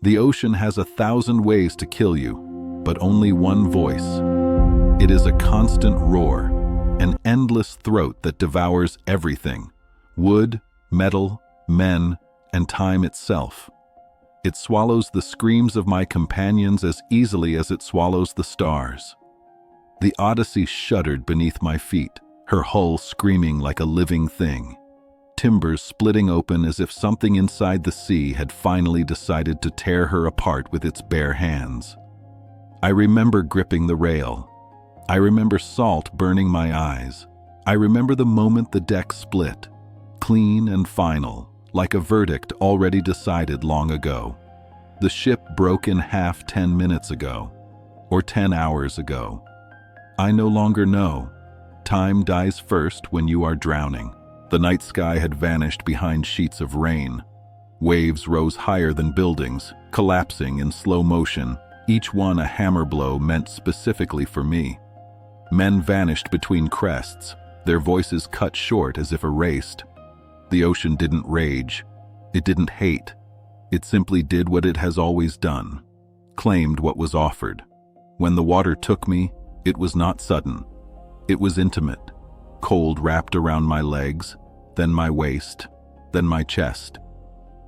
The ocean has 1,000 ways to kill you, but only one voice. It is a constant roar, an endless throat that devours everything: wood, metal, men, and time itself. It swallows the screams of my companions as easily as it swallows the stars. The Odyssey shuddered beneath my feet, her hull screaming like a living thing. Timbers splitting open as if something inside the sea had finally decided to tear her apart with its bare hands. I remember gripping the rail. I remember salt burning my eyes. I remember the moment the deck split, clean and final, like a verdict already decided long ago. The ship broke in half 10 minutes ago, or 10 hours ago. I no longer know. Time dies first when you are drowning. The night sky had vanished behind sheets of rain. Waves rose higher than buildings, collapsing in slow motion, each one a hammer blow meant specifically for me. Men vanished between crests, their voices cut short as if erased. The ocean didn't rage. It didn't hate. It simply did what it has always done, claimed what was offered. When the water took me, it was not sudden. It was intimate. Cold wrapped around my legs, then my waist, then my chest.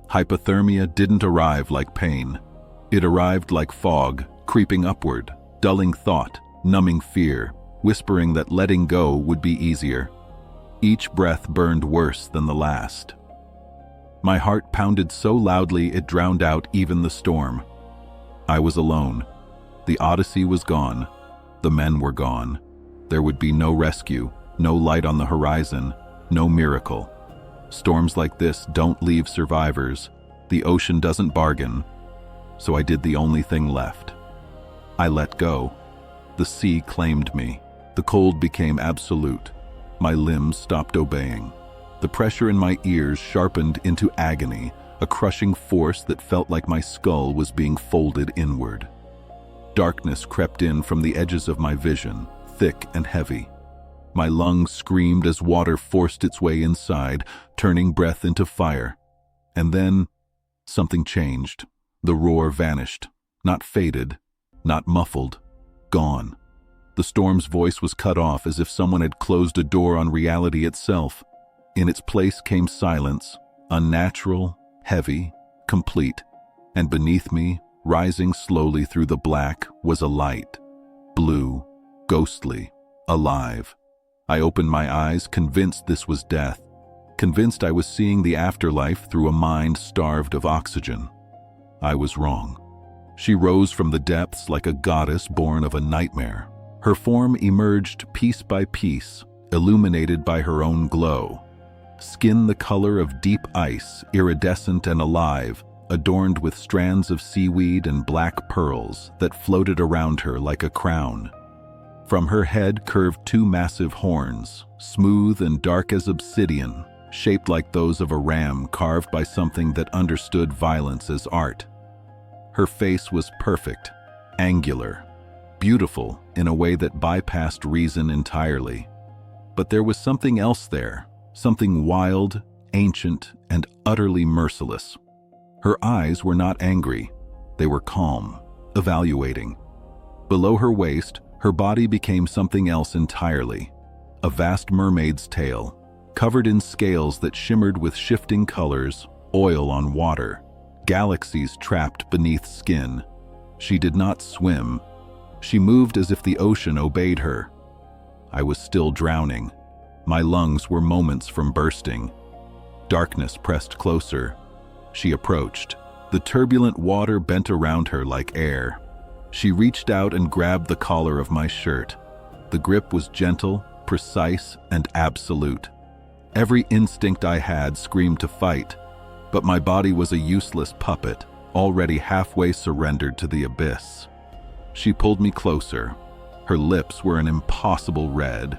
Hypothermia didn't arrive like pain. It arrived like fog, creeping upward, dulling thought, numbing fear, whispering that letting go would be easier. Each breath burned worse than the last. My heart pounded so loudly it drowned out even the storm. I was alone. The Odyssey was gone. The men were gone. There would be no rescue, no light on the horizon, no miracle. Storms like this don't leave survivors. The ocean doesn't bargain. So I did the only thing left. I let go. The sea claimed me. The cold became absolute. My limbs stopped obeying. The pressure in my ears sharpened into agony, a crushing force that felt like my skull was being folded inward. Darkness crept in from the edges of my vision, thick and heavy. My lungs screamed as water forced its way inside, turning breath into fire. And then, something changed. The roar vanished, not faded, not muffled, gone. The storm's voice was cut off as if someone had closed a door on reality itself. In its place came silence, unnatural, heavy, complete, and beneath me, rising slowly through the black, was a light. Blue, ghostly, alive. I opened my eyes, convinced this was death, convinced I was seeing the afterlife through a mind starved of oxygen. I was wrong. She rose from the depths like a goddess born of a nightmare. Her form emerged piece by piece, illuminated by her own glow. Skin the color of deep ice, iridescent and alive, adorned with strands of seaweed and black pearls that floated around her like a crown. From her head curved two massive horns, smooth and dark as obsidian, shaped like those of a ram carved by something that understood violence as art. Her face was perfect, angular, beautiful in a way that bypassed reason entirely. But there was something else there, something wild, ancient, and utterly merciless. Her eyes were not angry. They were calm, evaluating. Below her waist, her body became something else entirely. A vast mermaid's tail, covered in scales that shimmered with shifting colors, oil on water, galaxies trapped beneath skin. She did not swim. She moved as if the ocean obeyed her. I was still drowning. My lungs were moments from bursting. Darkness pressed closer. She approached. The turbulent water bent around her like air. She reached out and grabbed the collar of my shirt. The grip was gentle, precise, and absolute. Every instinct I had screamed to fight, but my body was a useless puppet, already halfway surrendered to the abyss. She pulled me closer. Her lips were an impossible red,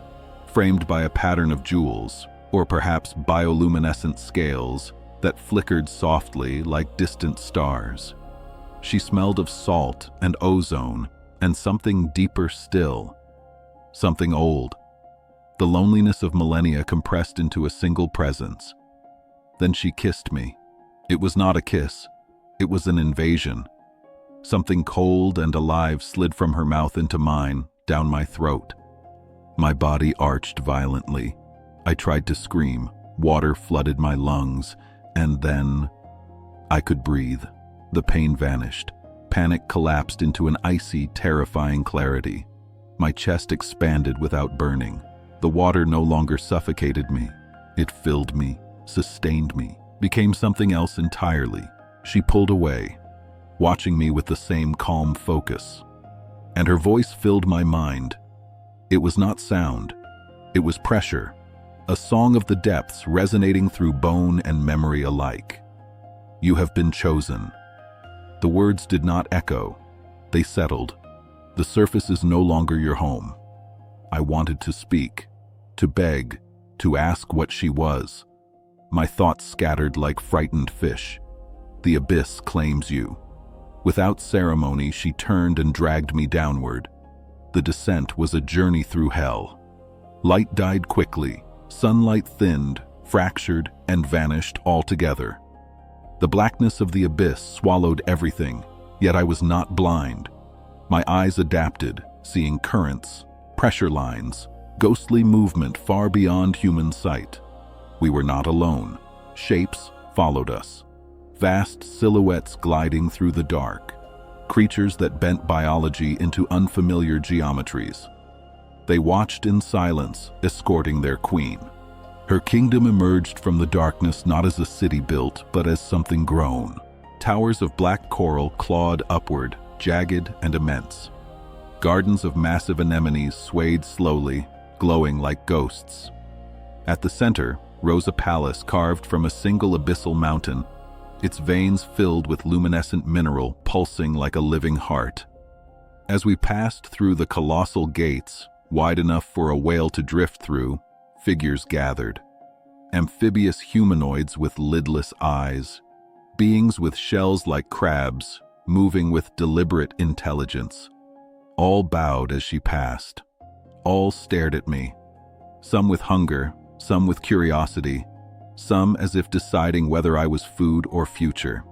framed by a pattern of jewels, or perhaps bioluminescent scales, that flickered softly like distant stars. She smelled of salt and ozone and something deeper still, something old. The loneliness of millennia compressed into a single presence. Then she kissed me. It was not a kiss. It was an invasion. Something cold and alive slid from her mouth into mine, down my throat. My body arched violently. I tried to scream. Water flooded my lungs, and then I could breathe. The pain vanished. Panic collapsed into an icy, terrifying clarity. My chest expanded without burning. The water no longer suffocated me. It filled me, sustained me, became something else entirely. She pulled away, watching me with the same calm focus. And her voice filled my mind. It was not sound. It was pressure. A song of the depths resonating through bone and memory alike. You have been chosen. The words did not echo. They settled. The surface is no longer your home. I wanted to speak, to beg, to ask what she was. My thoughts scattered like frightened fish. The abyss claims you. Without ceremony, she turned and dragged me downward. The descent was a journey through hell. Light died quickly. Sunlight thinned, fractured, and vanished altogether. The blackness of the abyss swallowed everything, yet I was not blind. My eyes adapted, seeing currents, pressure lines, ghostly movement far beyond human sight. We were not alone. Shapes followed us. Vast silhouettes gliding through the dark. Creatures that bent biology into unfamiliar geometries. They watched in silence, escorting their queen. Her kingdom emerged from the darkness not as a city built, but as something grown. Towers of black coral clawed upward, jagged and immense. Gardens of massive anemones swayed slowly, glowing like ghosts. At the center rose a palace carved from a single abyssal mountain, its veins filled with luminescent mineral pulsing like a living heart. As we passed through the colossal gates, wide enough for a whale to drift through, figures gathered. Amphibious humanoids with lidless eyes, beings with shells like crabs, moving with deliberate intelligence. All bowed as she passed. All stared at me, some with hunger, some with curiosity, some as if deciding whether I was food or future.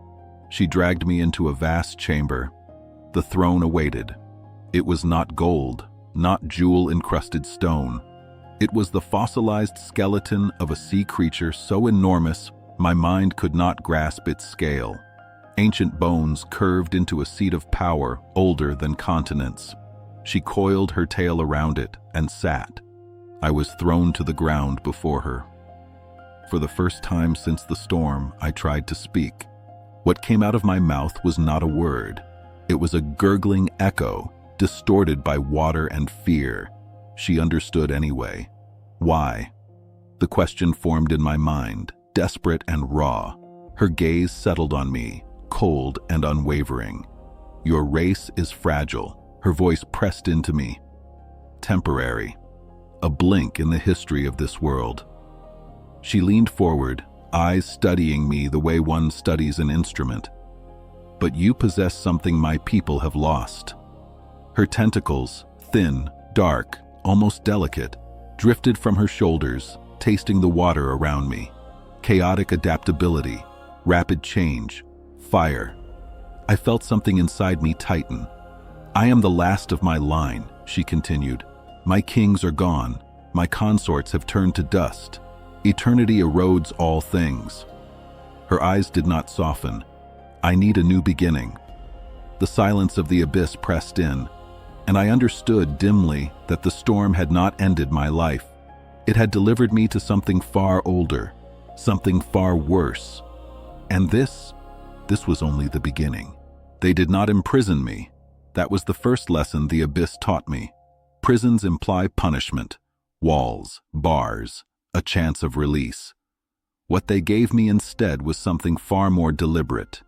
She dragged me into a vast chamber. The throne awaited. It was not gold, not jewel-encrusted stone. It was the fossilized skeleton of a sea creature so enormous my mind could not grasp its scale. Ancient bones curved into a seat of power older than continents. She coiled her tail around it and sat. I was thrown to the ground before her. For the first time since the storm, I tried to speak. What came out of my mouth was not a word. It was a gurgling echo, distorted by water and fear. She understood anyway. Why? The question formed in my mind, desperate and raw. Her gaze settled on me, cold and unwavering. Your race is fragile. Her voice pressed into me. Temporary. A blink in the history of this world. She leaned forward, eyes studying me the way one studies an instrument. But you possess something my people have lost. Her tentacles, thin, dark, almost delicate, drifted from her shoulders, tasting the water around me. Chaotic adaptability, rapid change, fire. I felt something inside me tighten. I am the last of my line, she continued. My kings are gone. My consorts have turned to dust. Eternity erodes all things. Her eyes did not soften. I need a new beginning. The silence of the abyss pressed in, and I understood dimly that the storm had not ended my life. It had delivered me to something far older, something far worse. And this was only the beginning. They did not imprison me. That was the first lesson the abyss taught me. Prisons imply punishment, walls, bars, a chance of release. What they gave me instead was something far more deliberate.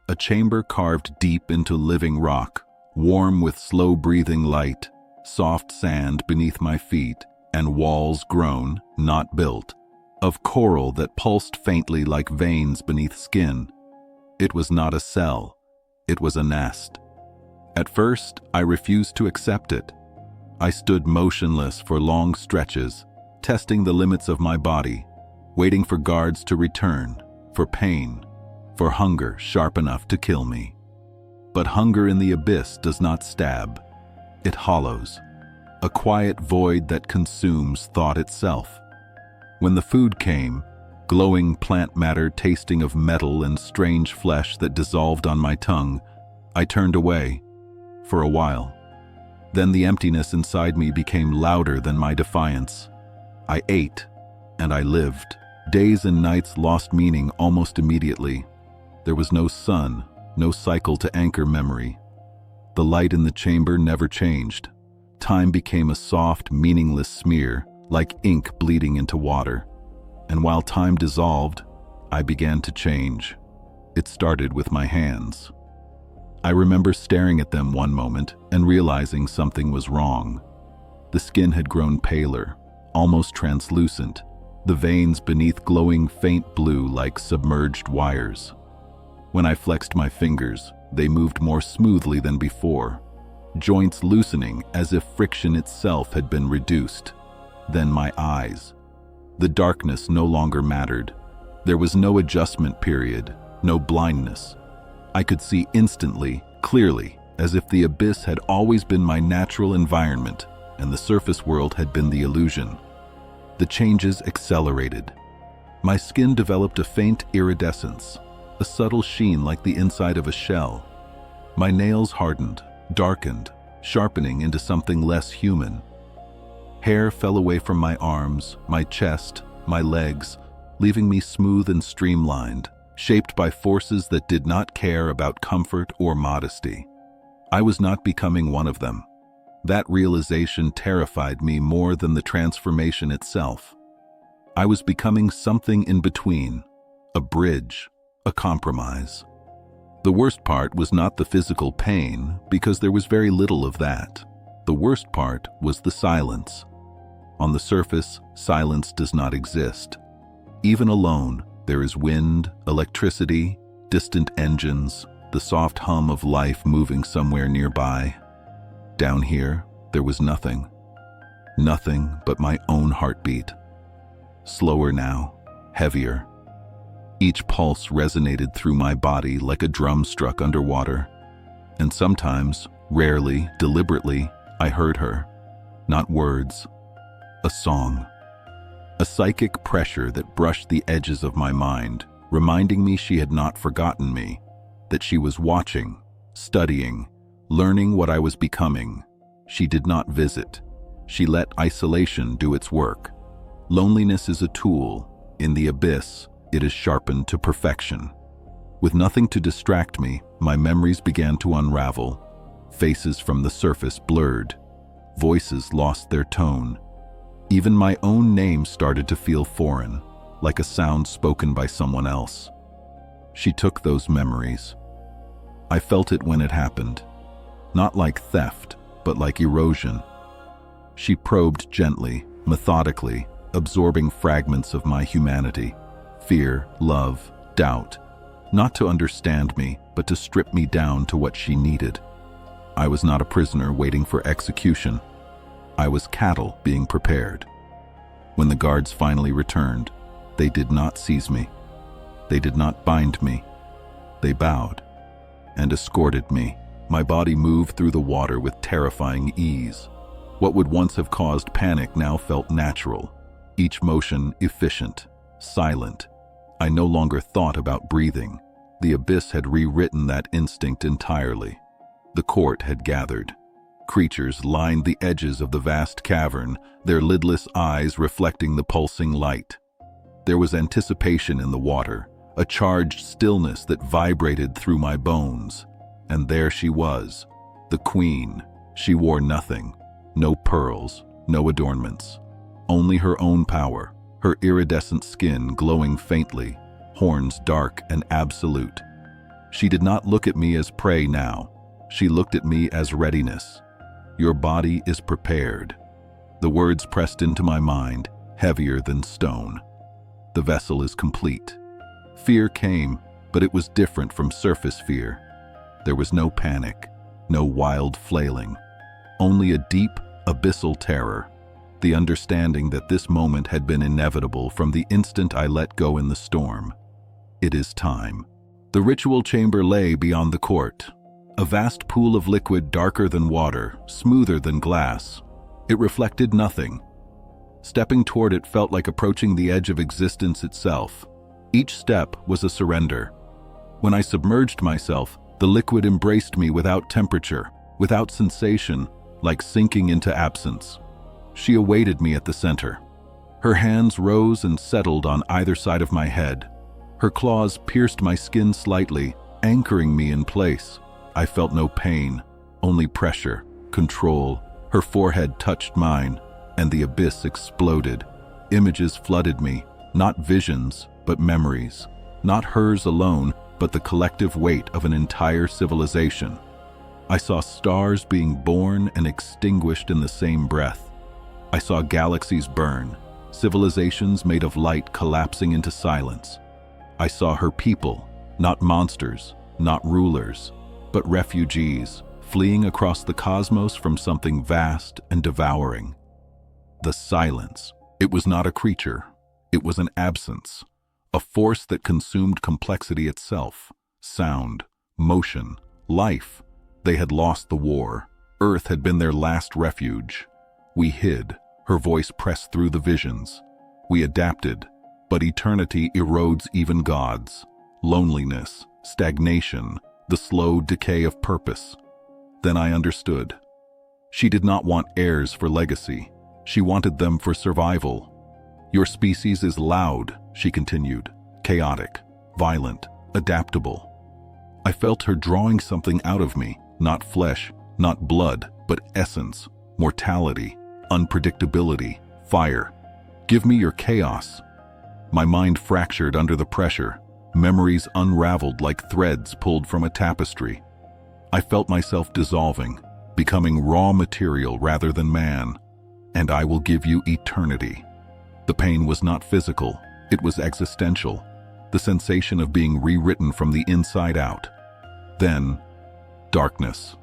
A chamber carved deep into living rock, warm with slow-breathing light, soft sand beneath my feet, and walls grown, not built, of coral that pulsed faintly like veins beneath skin. It was not a cell. It was a nest. At first, I refused to accept it. I stood motionless for long stretches, testing the limits of my body, waiting for guards to return, for pain, for hunger sharp enough to kill me. But hunger in the abyss does not stab. It hollows, a quiet void that consumes thought itself. When the food came, glowing plant matter tasting of metal and strange flesh that dissolved on my tongue, I turned away, for a while. Then the emptiness inside me became louder than my defiance. I ate, and I lived. Days and nights lost meaning almost immediately. There was no sun, no cycle to anchor memory. The light in the chamber never changed. Time became a soft, meaningless smear, like ink bleeding into water. And while time dissolved, I began to change. It started with my hands. I remember staring at them one moment and realizing something was wrong. The skin had grown paler, almost translucent, the veins beneath glowing faint blue like submerged wires. When I flexed my fingers, they moved more smoothly than before, joints loosening as if friction itself had been reduced. Then my eyes. The darkness no longer mattered. There was no adjustment period, no blindness. I could see instantly, clearly, as if the abyss had always been my natural environment and the surface world had been the illusion. The changes accelerated. My skin developed a faint iridescence, a subtle sheen like the inside of a shell. My nails hardened, darkened, sharpening into something less human. Hair fell away from my arms, my chest, my legs, leaving me smooth and streamlined, shaped by forces that did not care about comfort or modesty. I was not becoming one of them. That realization terrified me more than the transformation itself. I was becoming something in between, a bridge, a compromise. The worst part was not the physical pain, because there was very little of that. The worst part was the silence. On the surface, silence does not exist. Even alone, there is wind, electricity, distant engines, the soft hum of life moving somewhere nearby. Down here, there was nothing. Nothing but my own heartbeat. Slower now, heavier. Each pulse resonated through my body like a drum struck underwater. And sometimes, rarely, deliberately, I heard her. Not words, a song. A psychic pressure that brushed the edges of my mind, reminding me she had not forgotten me, that she was watching, studying, learning what I was becoming. She did not visit. She let isolation do its work. Loneliness is a tool. In the abyss, it is sharpened to perfection. With nothing to distract me, my memories began to unravel. Faces from the surface blurred. Voices lost their tone. Even my own name started to feel foreign, like a sound spoken by someone else. She took those memories. I felt it when it happened. Not like theft, but like erosion. She probed gently, methodically, absorbing fragments of my humanity. Fear, love, doubt. Not to understand me, but to strip me down to what she needed. I was not a prisoner waiting for execution. I was cattle being prepared. When the guards finally returned, they did not seize me. They did not bind me. They bowed and escorted me. My body moved through the water with terrifying ease. What would once have caused panic now felt natural, each motion efficient, silent. I no longer thought about breathing. The abyss had rewritten that instinct entirely. The court had gathered. Creatures lined the edges of the vast cavern, their lidless eyes reflecting the pulsing light. There was anticipation in the water, a charged stillness that vibrated through my bones. And there she was, the queen. She wore nothing, no pearls, no adornments. Only her own power, her iridescent skin glowing faintly, horns dark and absolute. She did not look at me as prey now. She looked at me as readiness. Your body is prepared. The words pressed into my mind, heavier than stone. The vessel is complete. Fear came, but it was different from surface fear. There was no panic, no wild flailing, only a deep, abyssal terror, the understanding that this moment had been inevitable from the instant I let go in the storm. It is time. The ritual chamber lay beyond the court, a vast pool of liquid darker than water, smoother than glass. It reflected nothing. Stepping toward it felt like approaching the edge of existence itself. Each step was a surrender. When I submerged myself, the liquid embraced me without temperature, without sensation, like sinking into absence. She awaited me at the center. Her hands rose and settled on either side of my head. Her claws pierced my skin slightly, anchoring me in place. I felt no pain, only pressure, control. Her forehead touched mine, and the abyss exploded. Images flooded me, not visions, but memories. Not hers alone, but the collective weight of an entire civilization. I saw stars being born and extinguished in the same breath. I saw galaxies burn, civilizations made of light collapsing into silence. I saw her people, not monsters, not rulers, but refugees, fleeing across the cosmos from something vast and devouring. The silence. It was not a creature. It was an absence, a force that consumed complexity itself. Sound, motion, life. They had lost the war. Earth had been their last refuge. We hid. Her voice pressed through the visions. We adapted, but eternity erodes even gods. Loneliness, stagnation, the slow decay of purpose. Then I understood. She did not want heirs for legacy. She wanted them for survival. Your species is loud, she continued, chaotic, violent, adaptable. I felt her drawing something out of me, not flesh, not blood, but essence, mortality, unpredictability, fire. Give me your chaos. My mind fractured under the pressure, memories unraveled like threads pulled from a tapestry. I felt myself dissolving, becoming raw material rather than man. And I will give you eternity. The pain was not physical, it was existential, the sensation of being rewritten from the inside out. Then, darkness.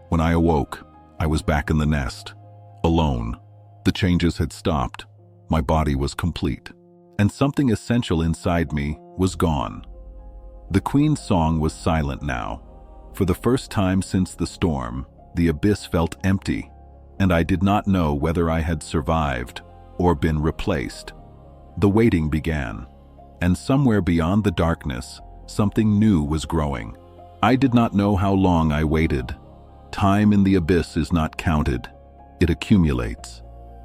When I awoke, I was back in the nest, alone. The changes had stopped. My body was complete, and something essential inside me was gone. The Queen's song was silent now. For the first time since the storm, the abyss felt empty, and I did not know whether I had survived or been replaced. The waiting began, and somewhere beyond the darkness, something new was growing. I did not know how long I waited. Time in the abyss is not counted. It accumulates.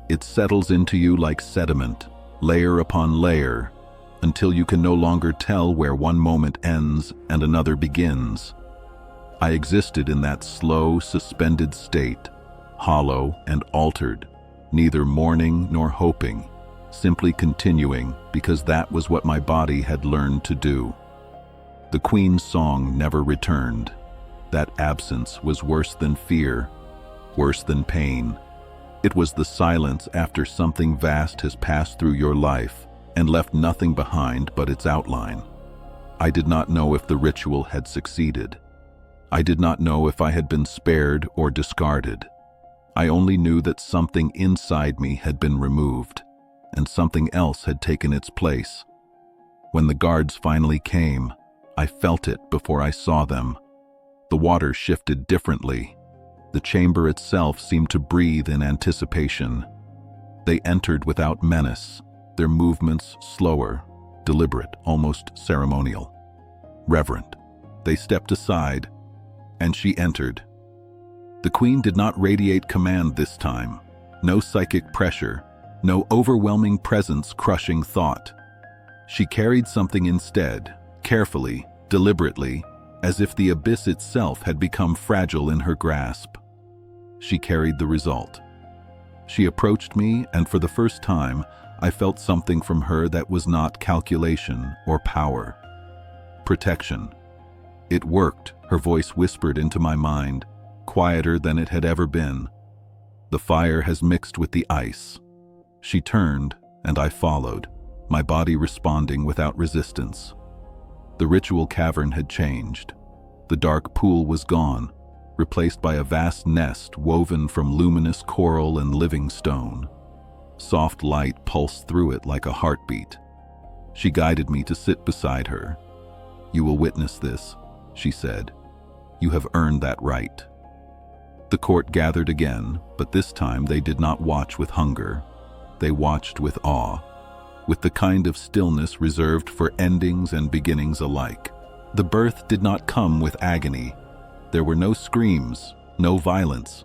It settles into you like sediment, layer upon layer, until you can no longer tell where one moment ends and another begins. I existed in that slow, suspended state, hollow and altered, neither mourning nor hoping, simply continuing because that was what my body had learned to do. The Queen's song never returned. That absence was worse than fear, worse than pain. It was the silence after something vast has passed through your life and left nothing behind but its outline. I did not know if the ritual had succeeded. I did not know if I had been spared or discarded. I only knew that something inside me had been removed, and something else had taken its place. When the guards finally came, I felt it before I saw them. The water shifted differently. The chamber itself seemed to breathe in anticipation. They entered without menace, their movements slower, deliberate, almost ceremonial. Reverent. They stepped aside, and she entered. The Queen did not radiate command this time. No psychic pressure, no overwhelming presence crushing thought. She carried something instead, carefully, deliberately, as if the abyss itself had become fragile in her grasp. She carried the result. She approached me, and for the first time, I felt something from her that was not calculation or power. Protection. It worked, her voice whispered into my mind, quieter than it had ever been. The fire has mixed with the ice. She turned, and I followed, my body responding without resistance. The ritual cavern had changed. The dark pool was gone, replaced by a vast nest woven from luminous coral and living stone. Soft light pulsed through it like a heartbeat. She guided me to sit beside her. "You will witness this," she said. "You have earned that right." The court gathered again, but this time they did not watch with hunger. They watched with awe, with the kind of stillness reserved for endings and beginnings alike. The birth did not come with agony. There were no screams, no violence.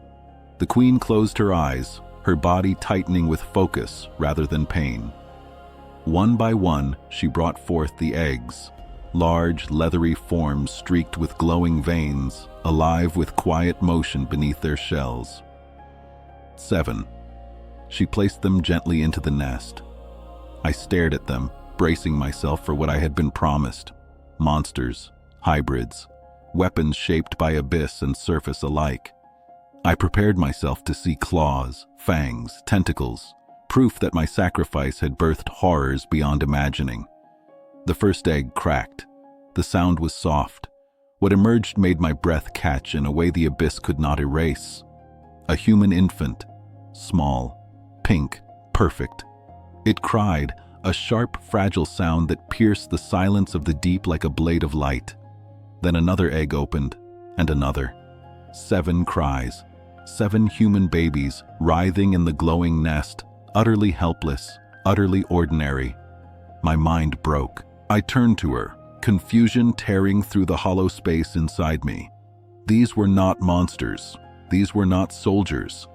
The queen closed her eyes, her body tightening with focus rather than pain. One by one, she brought forth the eggs, large, leathery forms streaked with glowing veins, alive with quiet motion beneath their shells. 7. She placed them gently into the nest. I stared at them, bracing myself for what I had been promised. Monsters, hybrids, weapons shaped by abyss and surface alike. I prepared myself to see claws, fangs, tentacles, proof that my sacrifice had birthed horrors beyond imagining. The first egg cracked. The sound was soft. What emerged made my breath catch in a way the abyss could not erase. A human infant, small, pink, perfect. It cried, a sharp, fragile sound that pierced the silence of the deep like a blade of light. Then another egg opened, and another. 7 cries, 7 human babies writhing in the glowing nest, utterly helpless, utterly ordinary. My mind broke. I turned to her, confusion tearing through the hollow space inside me. These were not monsters. These were not soldiers.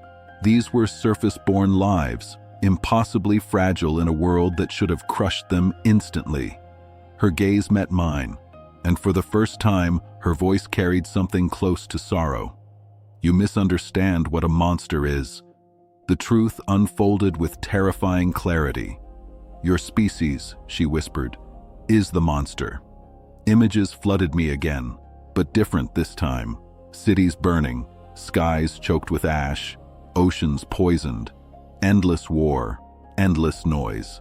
These were surface-born lives, impossibly fragile in a world that should have crushed them instantly. Her gaze met mine, and for the first time, her voice carried something close to sorrow. "You misunderstand what a monster is." The truth unfolded with terrifying clarity. "Your species," she whispered, "is the monster." Images flooded me again, but different this time. Cities burning, skies choked with ash, oceans poisoned, endless war, endless noise.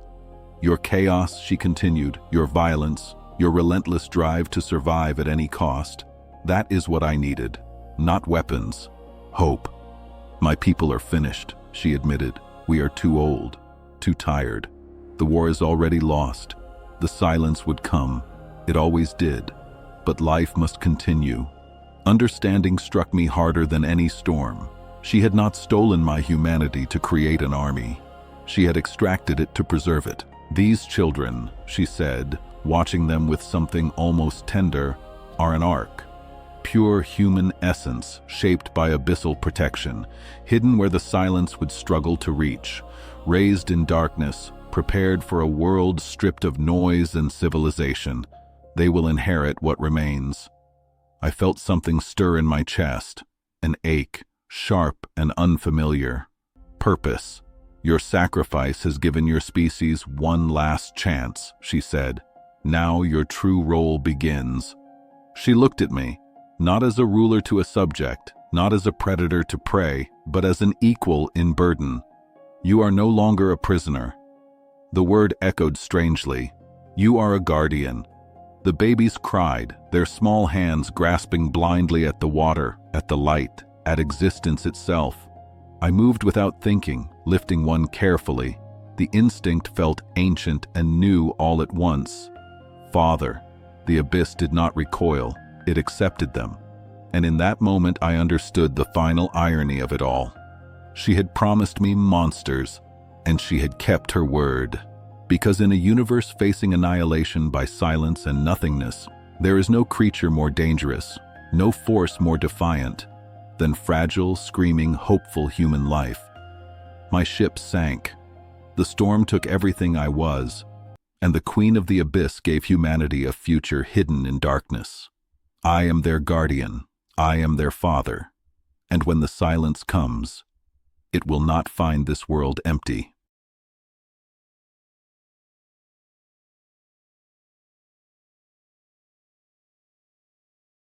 "Your chaos," she continued, "your violence, your relentless drive to survive at any cost, that is what I needed. Not weapons, hope." "My people are finished," she admitted. "We are too old, too tired. The war is already lost. The silence would come. It always did. But life must continue." Understanding struck me harder than any storm. She had not stolen my humanity to create an army. She had extracted it to preserve it. "These children," she said, watching them with something almost tender, "are an ark. Pure human essence, shaped by abyssal protection, hidden where the silence would struggle to reach, raised in darkness, prepared for a world stripped of noise and civilization. They will inherit what remains." I felt something stir in my chest, an ache, sharp and unfamiliar. "Purpose. Your sacrifice has given your species one last chance," she said. "Now your true role begins." She looked at me, not as a ruler to a subject, not as a predator to prey, but as an equal in burden. "You are no longer a prisoner." The word echoed strangely. "You are a guardian." The babies cried, their small hands grasping blindly at the water, at the light, at existence itself. I moved without thinking, lifting one carefully. The instinct felt ancient and new all at once. "Father." The abyss did not recoil, it accepted them. And in that moment I understood the final irony of it all. She had promised me monsters, and she had kept her word. Because in a universe facing annihilation by silence and nothingness, there is no creature more dangerous, no force more defiant, than fragile, screaming, hopeful human life. My ship sank. The storm took everything I was, and the Queen of the Abyss gave humanity a future hidden in darkness. I am their guardian, I am their father, and when the silence comes, it will not find this world empty.